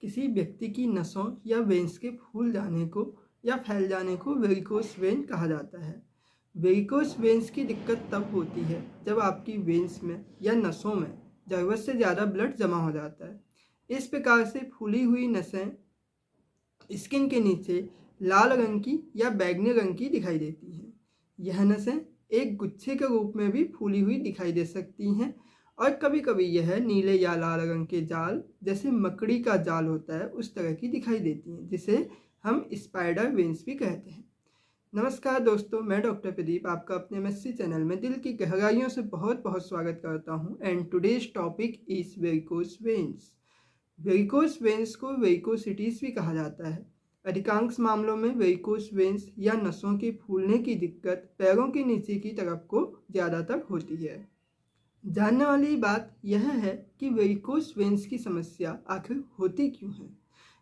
किसी व्यक्ति की नसों या वेन्स के फूल जाने को या फैल जाने को वेरिकोस वेन कहा जाता है। वेरिकोस वेन्स की दिक्कत तब होती है जब आपकी वेन्स में या नसों में ज़रूरत से ज़्यादा ब्लड जमा हो जाता है। इस प्रकार से फूली हुई नसें स्किन के नीचे लाल रंग की या बैंगनी रंग की दिखाई देती हैं। यह नसें एक गुच्छे के रूप में भी फूली हुई दिखाई दे सकती हैं और कभी कभी यह नीले या लाल रंग के जाल जैसे मकड़ी का जाल होता है उस तरह की दिखाई देती हैं, जिसे हम स्पाइडर वेन्स भी कहते हैं। नमस्कार दोस्तों, मैं डॉक्टर प्रदीप आपका अपने एमएससी चैनल में दिल की गहराइयों से बहुत बहुत स्वागत करता हूं। And today's topic is varicose veins. Varicose veins को वेरिकोसिटीज भी कहा जाता है। अधिकांश मामलों में वेरिकोस वेन्स या नसों के फूलने की दिक्कत पैरों के नीचे की तरफ को ज़्यादातर होती है। जानने वाली बात यह है कि वेरिकोस वेन्स की समस्या आखिर होती क्यों है।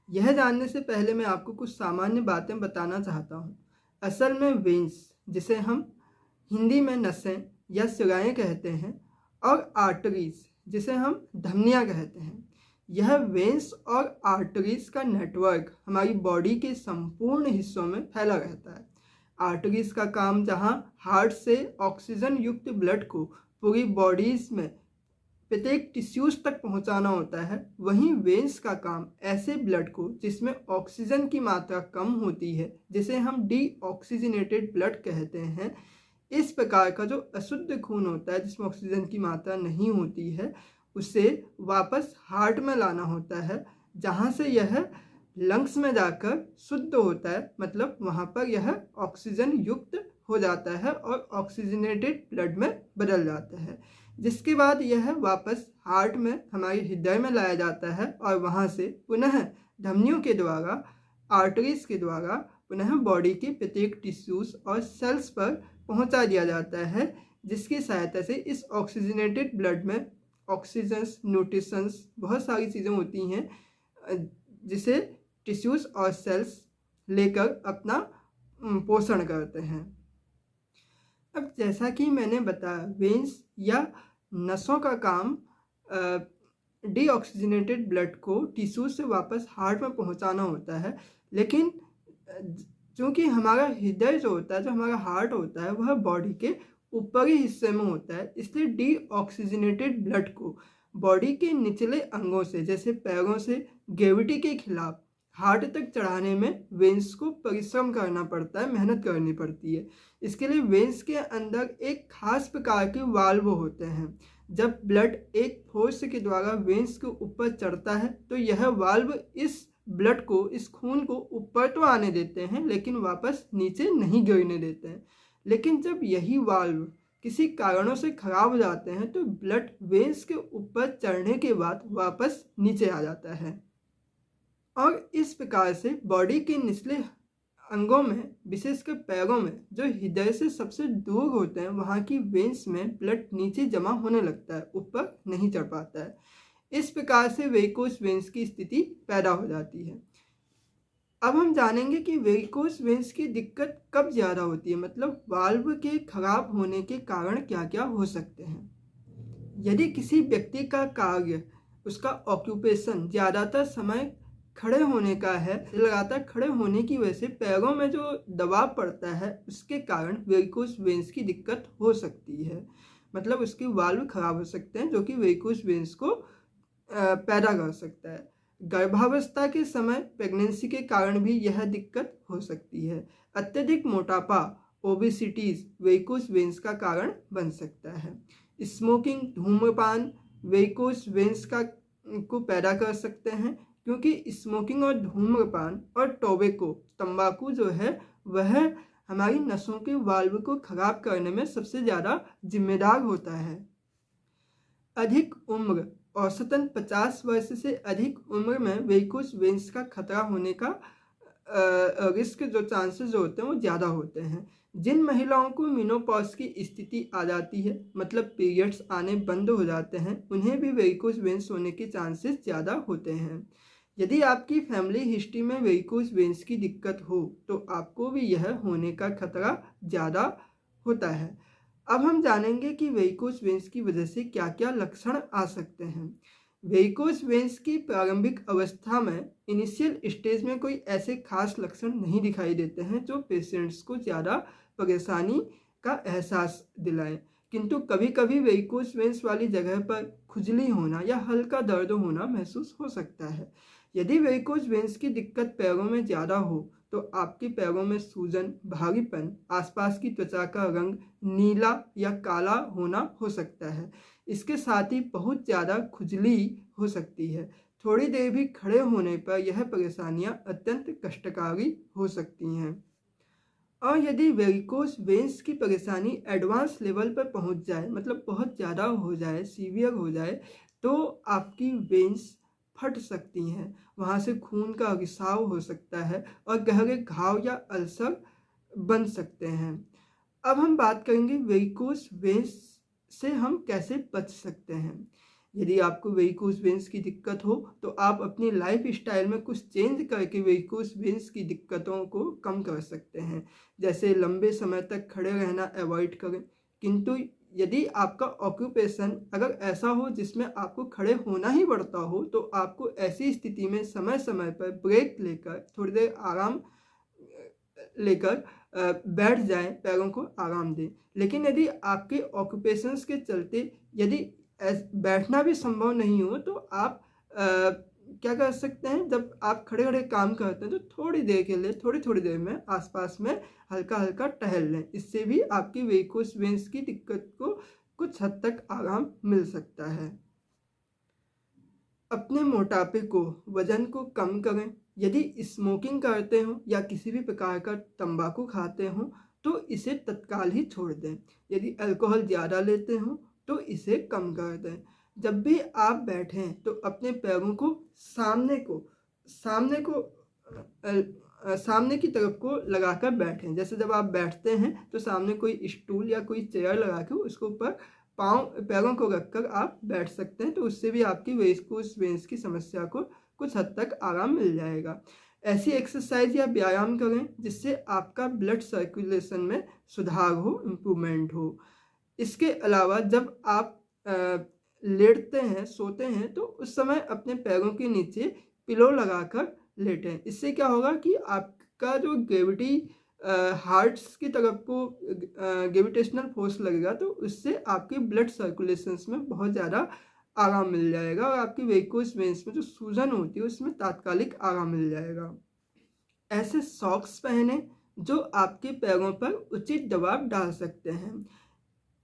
यह जानने से पहले मैं आपको कुछ सामान्य बातें बताना चाहता हूँ। असल में वेन्स, जिसे हम हिंदी में नसें या सिराएँ कहते हैं, और आर्टरीज, जिसे हम धमनियाँ कहते हैं, यह वेन्स और आर्टरीज का नेटवर्क हमारी बॉडी के संपूर्ण हिस्सों में फैला रहता है। आर्टरीज का काम जहाँ हार्ट से ऑक्सीजन युक्त ब्लड को पूरी बॉडीज में प्रत्येक टिश्यूज तक पहुंचाना होता है, वहीं वेन्स का काम ऐसे ब्लड को जिसमें ऑक्सीजन की मात्रा कम होती है, जिसे हम डीऑक्सीजनेटेड ब्लड कहते हैं, इस प्रकार का जो अशुद्ध खून होता है जिसमें ऑक्सीजन की मात्रा नहीं होती है, उसे वापस हार्ट में लाना होता है, जहाँ से यह लंग्स में जाकर शुद्ध होता है। मतलब वहाँ पर यह ऑक्सीजन युक्त हो जाता है और ऑक्सीजनेटेड ब्लड में बदल जाता है, जिसके बाद यह वापस हार्ट में, हमारे हृदय में लाया जाता है और वहाँ से पुनः धमनियों के द्वारा, आर्टरीज के द्वारा पुनः बॉडी के प्रत्येक टिश्यूज और सेल्स पर पहुँचा दिया जाता है, जिसकी सहायता से इस ऑक्सीजनेटेड ब्लड में ऑक्सीजन्स, न्यूट्रिशंस, बहुत सारी चीज़ें होती हैं जिसे टिश्यूज और सेल्स लेकर अपना पोषण करते हैं। अब जैसा कि मैंने बताया, वेन्स या नसों का काम डीऑक्सीजनेटेड ब्लड को टिश्यूज से वापस हार्ट में पहुंचाना होता है, लेकिन चूँकि हमारा हृदय जो होता है, जो हमारा हार्ट होता है, वह बॉडी के ऊपरी हिस्से में होता है, इसलिए डीऑक्सीजनेटेड ब्लड को बॉडी के निचले अंगों से, जैसे पैरों से, ग्रेविटी के खिलाफ हार्ट तक चढ़ाने में वेन्स को परिश्रम करना पड़ता है, मेहनत करनी पड़ती है। इसके लिए वेन्स के अंदर एक खास प्रकार के वाल्व होते हैं। जब ब्लड एक फोर्स के द्वारा वेन्स के ऊपर चढ़ता है तो यह वाल्व इस ब्लड को, इस खून को ऊपर तो आने देते हैं, लेकिन वापस नीचे नहीं गिरने देते हैं। लेकिन जब यही वाल्व किसी कारणों से खराब हो जाते हैं तो ब्लड वेन्स के ऊपर चढ़ने के बाद वापस नीचे आ जाता है, और इस प्रकार से बॉडी के निचले अंगों में, विशेषकर पैरों में, जो हृदय से सबसे दूर होते हैं, वहाँ की वेन्स में ब्लड नीचे जमा होने लगता है, ऊपर नहीं चढ़ पाता है। इस प्रकार से वेरिकोस वेन्स की स्थिति पैदा हो जाती है। अब हम जानेंगे कि वेरिकोस वेन्स की दिक्कत कब ज़्यादा होती है, मतलब वाल्व के खराब होने के कारण क्या क्या हो सकते हैं। यदि किसी व्यक्ति का कार्य, उसका ऑक्यूपेशन ज़्यादातर समय खड़े होने का है, लगातार खड़े होने की वजह से पैरों में जो दबाव पड़ता है, उसके कारण वेरिकोस वेन्स की दिक्कत हो सकती है। मतलब उसके वाल्व खराब हो सकते हैं, जो कि वेरिकोस वेन्स को पैदा कर सकता है। गर्भावस्था के समय, प्रेगनेंसी के कारण भी यह दिक्कत हो सकती है। अत्यधिक मोटापा, ओबेसिटीज वेरिकोस वेन्स का कारण बन सकता है। स्मोकिंग, धूम्रपान वेरिकोस वेन्स को पैदा कर सकते हैं, क्योंकि स्मोकिंग और धूम्रपान और टोबैको, तंबाकू जो है, वह हमारी नसों के वाल्व को खराब करने में सबसे ज़्यादा जिम्मेदार होता है। अधिक उम्र, औसतन 50 वर्ष से अधिक उम्र में वेरिकोस वेन्स का खतरा होने का रिस्क, जो चांसेस जो होते हैं, वो ज़्यादा होते हैं। जिन महिलाओं को मेनोपॉज की स्थिति आ जाती है, मतलब पीरियड्स आने बंद हो जाते हैं, उन्हें भी वेरिकोस वेन्स होने के चांसेस ज़्यादा होते हैं। यदि आपकी फैमिली हिस्ट्री में वेरिकोस वेन्स की दिक्कत हो तो आपको भी यह होने का खतरा ज़्यादा होता है। अब हम जानेंगे कि वेरिकोस वेन्स की वजह से क्या क्या लक्षण आ सकते हैं। वेरिकोस वेन्स की प्रारंभिक अवस्था में इनिशियल स्टेज में कोई ऐसे खास लक्षण नहीं दिखाई देते हैं जो पेशेंट्स को ज़्यादा परेशानी का एहसास दिलाएं, किंतु कभी कभी वेरिकोस वेन्स वाली जगह पर खुजली होना या हल्का दर्द होना महसूस हो सकता है। यदि वेरिकोस वेन्स की दिक्कत पैरों में ज़्यादा हो तो आपके पैरों में सूजन, भारीपन, आसपास की त्वचा का रंग नीला या काला होना हो सकता है। इसके साथ ही बहुत ज़्यादा खुजली हो सकती है। थोड़ी देर भी खड़े होने पर यह परेशानियां अत्यंत कष्टकारी हो सकती हैं। और यदि वेरिकोस वेन्स की परेशानी एडवांस लेवल पर पहुंच जाए, मतलब बहुत ज़्यादा हो जाए, सीवियर हो जाए, तो आपकी वेन्स फट सकती हैं, वहाँ से खून का रिसाव हो सकता है और गहरे घाव या अल्सर बन सकते हैं। अब हम बात करेंगे वेरिकोस वेन्स से हम कैसे बच सकते हैं। यदि आपको वेरिकोस वेन्स की दिक्कत हो तो आप अपनी लाइफ स्टाइल में कुछ चेंज करके वेरिकोस वेन्स की दिक्कतों को कम कर सकते हैं। जैसे लंबे समय तक खड़े रहना अवॉइड करें, किंतु यदि आपका ऑक्यूपेशन अगर ऐसा हो जिसमें आपको खड़े होना ही पड़ता हो तो आपको ऐसी स्थिति में समय समय पर ब्रेक लेकर थोड़ी देर आराम लेकर बैठ जाएं, पैरों को आराम दें। लेकिन यदि आपके ऑक्यूपेशंस के चलते यदि बैठना भी संभव नहीं हो तो आप क्या कर सकते हैं, जब आप खड़े खड़े काम करते हैं तो थोड़ी देर के लिए थोड़ी थोड़ी देर में आसपास में हल्का हल्का टहल लें। इससे भी आपकी वेरिकोस वेन्स की दिक्कत को कुछ हद तक आराम मिल सकता है। अपने मोटापे को, वजन को कम करें। यदि स्मोकिंग करते हो या किसी भी प्रकार का तंबाकू खाते हो तो इसे तत्काल ही छोड़ दें। यदि अल्कोहल ज़्यादा लेते हो तो इसे कम कर दें। जब भी आप बैठें तो अपने पैरों को सामने की तरफ को लगाकर बैठें। जैसे जब आप बैठते हैं तो सामने कोई स्टूल या कोई चेयर लगा के उसके ऊपर पैरों को रखकर आप बैठ सकते हैं, तो उससे भी आपकी वेरिकोस वेन्स की समस्या को कुछ हद तक आराम मिल जाएगा। ऐसी एक्सरसाइज या व्यायाम करें जिससे आपका ब्लड सर्कुलेशन में सुधार हो, इम्प्रूवमेंट हो। इसके अलावा जब आप लेटते हैं, सोते हैं, तो उस समय अपने पैरों के नीचे पिलो लगाकर लेटें। इससे क्या होगा कि आपका जो ग्रेविटी हार्ट्स की तरफ को ग्रेविटेशनल फोर्स लगेगा, तो उससे आपके ब्लड सर्कुलेशंस में बहुत ज़्यादा आराम मिल जाएगा और आपकी वेरिकोस वेन्स में जो सूजन होती है उसमें तात्कालिक आराम मिल जाएगा। ऐसे सॉक्स पहने जो आपके पैरों पर उचित दबाव डाल सकते हैं।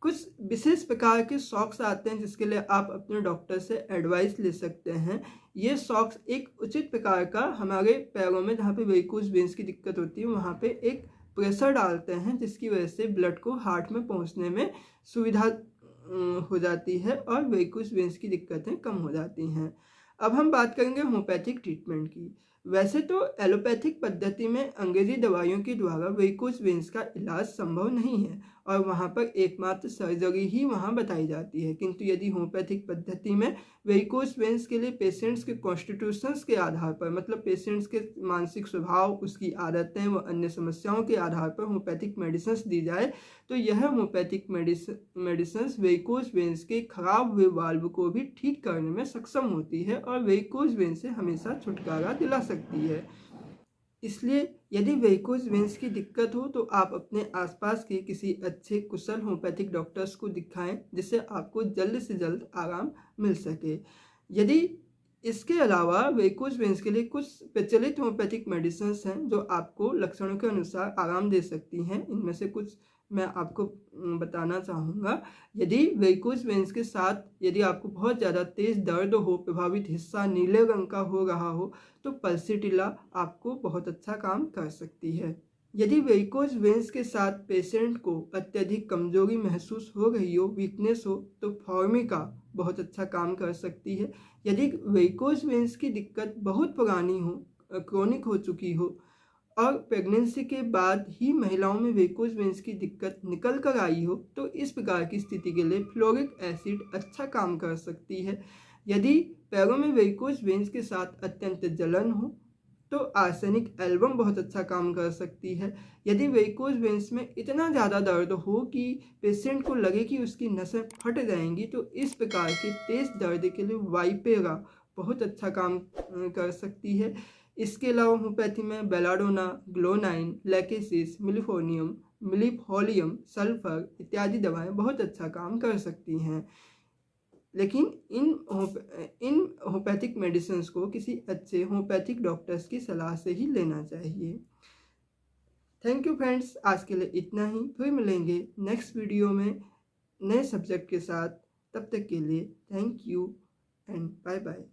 कुछ विशेष प्रकार के सॉक्स आते हैं जिसके लिए आप अपने डॉक्टर से एडवाइस ले सकते हैं। ये सॉक्स एक उचित प्रकार का हमारे पैरों में जहाँ पे वेरिकोस वेन्स की दिक्कत होती है वहाँ पे एक प्रेशर डालते हैं, जिसकी वजह से ब्लड को हार्ट में पहुँचने में सुविधा हो जाती है और वेरिकोस वेन्स की दिक्कतें कम हो जाती हैं। अब हम बात करेंगे होम्योपैथिक ट्रीटमेंट की। वैसे तो एलोपैथिक पद्धति में अंग्रेजी दवाइयों के द्वारा वेरिकोस वेन्स का इलाज संभव नहीं है और वहाँ पर एकमात्र सर्जरी ही वहाँ बताई जाती है, किंतु यदि होम्योपैथिक पद्धति में वेरिकोस वेन्स के लिए पेशेंट्स के कॉन्स्टिट्यूशंस के आधार पर, मतलब पेशेंट्स के मानसिक स्वभाव, उसकी आदतें व अन्य समस्याओं के आधार पर होम्योपैथिक मेडिसिन दी जाए तो यह होम्योपैथिक मेडिसिन वेरिकोस वेन्स के खराब हुए वाल्व को भी ठीक करने में सक्षम होती है और वेरिकोस वेन्स से हमेशा छुटकारा दिला सकती है। इसलिए यदि वेरिकोस वेन्स की दिक्कत हो तो आप अपने आसपास के किसी अच्छे कुशल होम्योपैथिक डॉक्टर्स को दिखाएं जिससे आपको जल्द से जल्द आराम मिल सके। यदि इसके अलावा वेरिकोस वेन्स के लिए कुछ प्रचलित होम्योपैथिक मेडिसिन हैं जो आपको लक्षणों के अनुसार आराम दे सकती हैं। इनमें से कुछ मैं आपको बताना चाहूँगा। यदि वेरिकोस वेन्स के साथ यदि आपको बहुत ज़्यादा तेज़ दर्द हो, प्रभावित हिस्सा नीले रंग का हो रहा हो, तो पल्सीटिला आपको बहुत अच्छा काम कर सकती है। यदि वेरिकोस वेन्स के साथ पेशेंट को अत्यधिक कमजोरी महसूस हो रही हो, वीकनेस हो, तो फॉर्मिका बहुत अच्छा काम कर सकती है। यदि वेरिकोस वेन्स की दिक्कत बहुत पुरानी हो, क्रोनिक हो चुकी हो और प्रेगनेंसी के बाद ही महिलाओं में वेरिकोस वेन्स की दिक्कत निकल कर आई हो, तो इस प्रकार की स्थिति के लिए फ्लोरिक एसिड अच्छा काम कर सकती है। यदि पैरों में वेरिकोस वेन्स के साथ अत्यंत जलन हो, तो आर्सेनिक एल्बम बहुत अच्छा काम कर सकती है। यदि वेरिकोज वेंस में इतना ज़्यादा दर्द हो कि पेशेंट को लगे कि उसकी नसें फट जाएंगी, तो इस प्रकार के तेज दर्द के लिए वाइपेरा बहुत अच्छा काम कर सकती है। इसके अलावा होम्योपैथी में बेलाडोना, ग्लोनाइन, लैकेसिस, मिलिफोनियम, मिलिफोलियम, सल्फर इत्यादि दवाएं बहुत अच्छा काम कर सकती हैं। लेकिन इन होम्योपैथिक मेडिसिन को किसी अच्छे होम्योपैथिक डॉक्टर्स की सलाह से ही लेना चाहिए। थैंक यू फ्रेंड्स, आज के लिए इतना ही। फिर मिलेंगे नेक्स्ट वीडियो में नए सब्जेक्ट के साथ। तब तक के लिए thank you and bye bye.